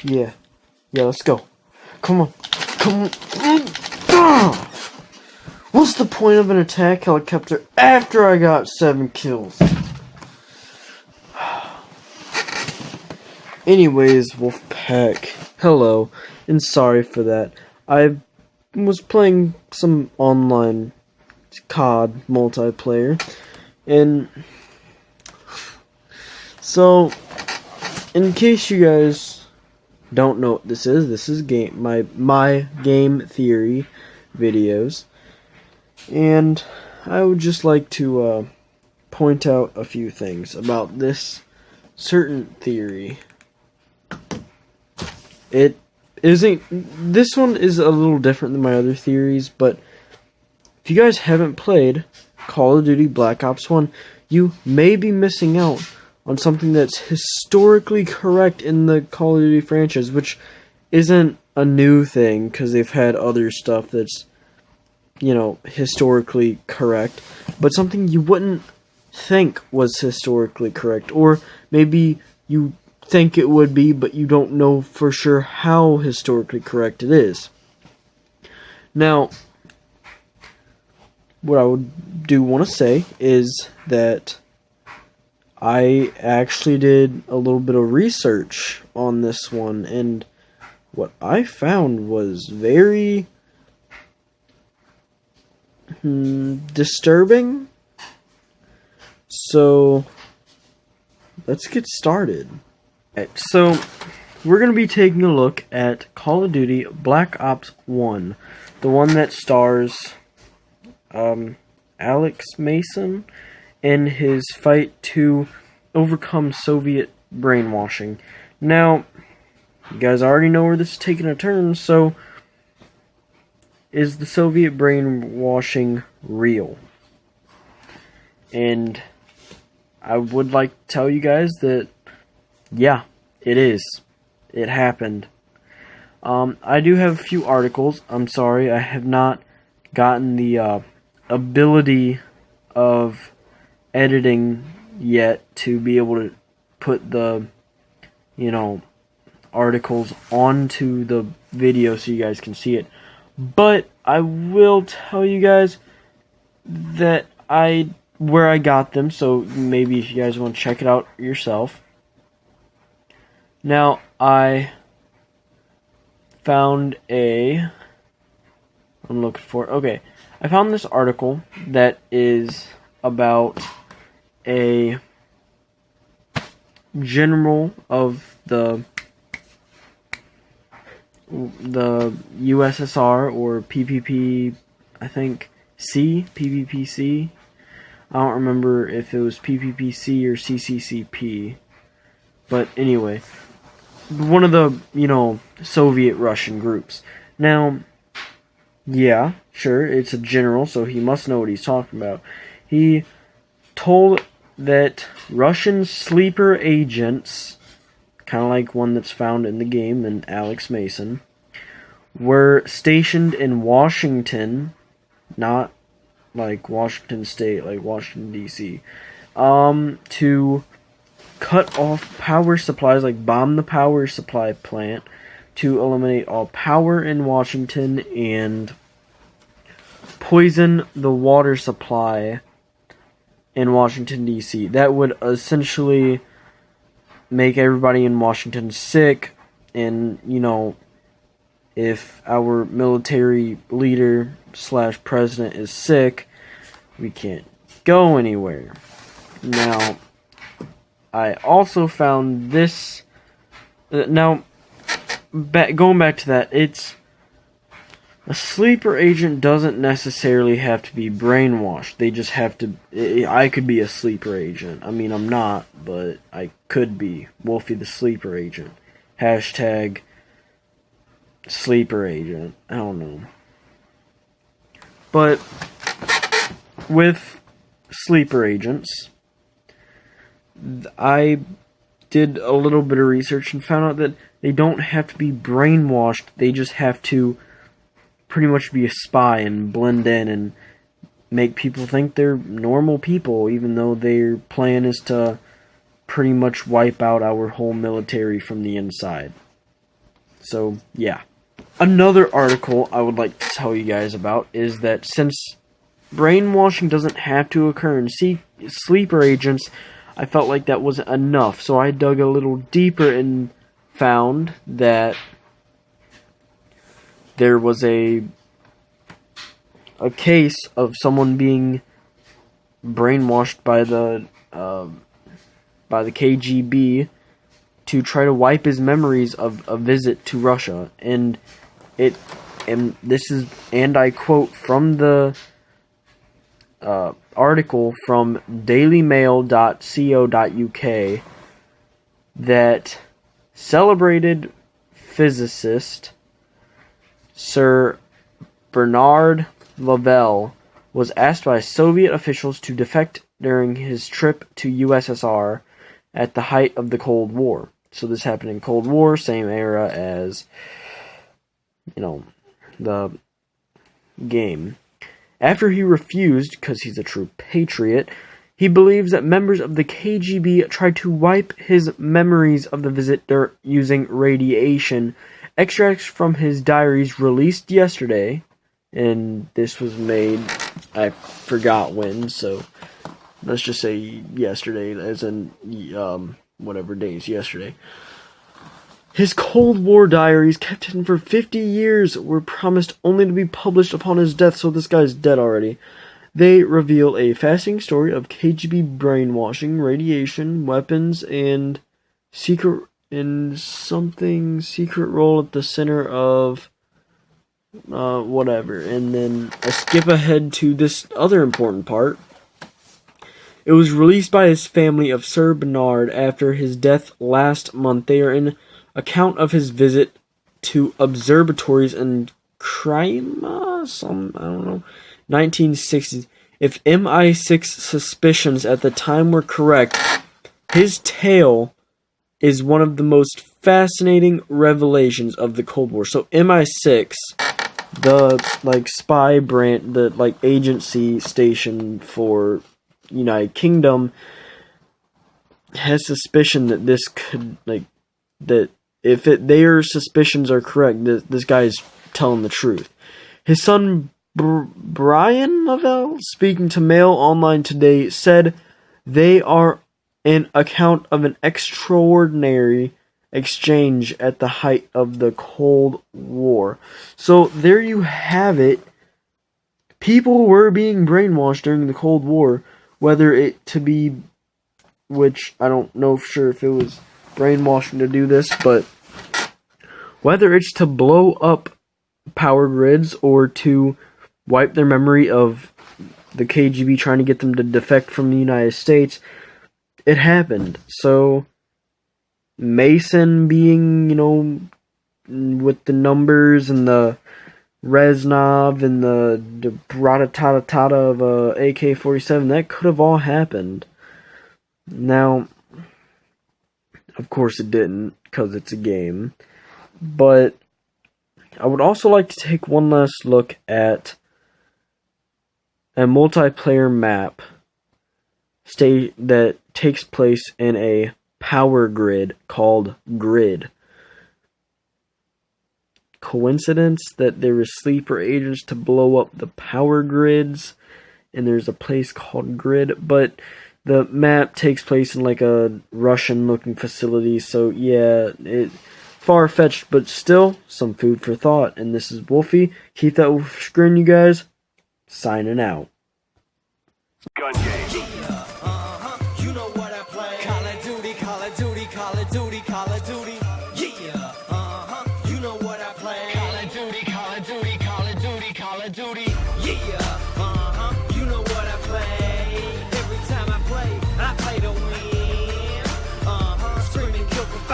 Yeah. Yeah, let's go. Come on. Come on. What's the point of an attack helicopter after I got 7 kills? Anyways, Wolfpack, hello, and sorry for that. I was playing some online COD multiplayer, and so, in case you guys don't know what this is my game theory videos, and I would just like to point out a few things about this certain theory. It isn't. This one is a little different than my other theories, but if you guys haven't played Call of Duty Black Ops 1, you may be missing out on something that's historically correct in the Call of Duty franchise, which isn't a new thing, because they've had other stuff that's, you know, historically correct, but something you wouldn't think was historically correct, or maybe you think it would be, but you don't know for sure how historically correct it is. Now, what I do want to say is that I actually did a little bit of research on this one, and what I found was very disturbing. So, let's get started. So, we're going to be taking a look at Call of Duty Black Ops 1, the one that stars Alex Mason in his fight to overcome Soviet brainwashing. Now, you guys already know where this is taking a turn, so is the Soviet brainwashing real? And I would like to tell you guys that yeah, it is. It happened. I do have a few articles. I'm sorry, I have not gotten the ability of editing yet to be able to put the, you know, articles onto the video so you guys can see it. But I will tell you guys that where I got them, so maybe if you guys want to check it out yourself. Now, I found I found this article that is about a general of the USSR, or PPP, I think, PPPC. I don't remember if it was PPPC or CCCP. But anyway, one of the, you know, Soviet Russian groups. Now, yeah, sure, it's a general, so he must know what he's talking about. He told that Russian sleeper agents, kind of like one that's found in the game in Alex Mason, were stationed in Washington, not like Washington State, like Washington, D.C., to cut off power supplies, like bomb the power supply plant, to eliminate all power in Washington and poison the water supply in Washington, D.C. That would essentially make everybody in Washington sick, and, you know, if our military leader / president is sick, we can't go anywhere. Now, I also found this. Now, going back to that, it's a sleeper agent doesn't necessarily have to be brainwashed. They just have to. I could be a sleeper agent. I mean, I'm not, but I could be. Wolfie the sleeper agent. Hashtag sleeper agent. I don't know. But with sleeper agents, I did a little bit of research and found out that they don't have to be brainwashed. They just have to pretty much be a spy and blend in and make people think they're normal people, even though their plan is to pretty much wipe out our whole military from the inside. So, yeah. Another article I would like to tell you guys about is that since brainwashing doesn't have to occur in sleeper agents, I felt like that wasn't enough. So I dug a little deeper and found that there was a case of someone being brainwashed by the KGB to try to wipe his memories of a visit to Russia, and I quote from the article from dailymail.co.uk that celebrated physicist Sir Bernard Lavelle was asked by Soviet officials to defect during his trip to USSR at the height of the Cold War. So this happened in Cold War, same era as, the game. After he refused, because he's a true patriot, he believes that members of the KGB tried to wipe his memories of the visit using radiation. Extracts from his diaries released yesterday, and this was made, I forgot when, so let's just say yesterday, as in whatever days yesterday. His Cold War diaries, kept hidden for 50 years, were promised only to be published upon his death, so this guy's dead already. They reveal a fascinating story of KGB brainwashing, radiation, weapons, and secret role at the center of whatever. And then I skip ahead to this other important part. It was released by his family of Sir Bernard after his death last month. They are an account of his visit to observatories in Crimea, 1960s. If MI6 suspicions at the time were correct, his tale is one of the most fascinating revelations of the Cold War. So MI6, the spy brand, the agency station for United Kingdom, has suspicion that this could that if their suspicions are correct, this guy is telling the truth. His son Brian Lavelle, speaking to Mail Online today, said they are an account of an extraordinary exchange at the height of the Cold War. So there you have it. People were being brainwashed during the Cold War, whether it to be, which I don't know for sure if it was brainwashing to do this, but whether it's to blow up power grids or to wipe their memory of the KGB trying to get them to defect from the United States, it happened. So Mason being, with the numbers and the Reznov and the Bratata of AK-47, that could have all happened. Now, of course it didn't, because it's a game. But I would also like to take one last look at a multiplayer map that takes place in a power grid called Grid. Coincidence that there were sleeper agents to blow up the power grids, and there's a place called Grid, but the map takes place in a Russian-looking facility, so yeah, it far-fetched, but still some food for thought. And this is Wolfie. Keep that wolfish grin, you guys. Signing out. Gun game. You know what I play. Call of Duty, Call of Duty, Call of Duty, Call of Duty. Yeah.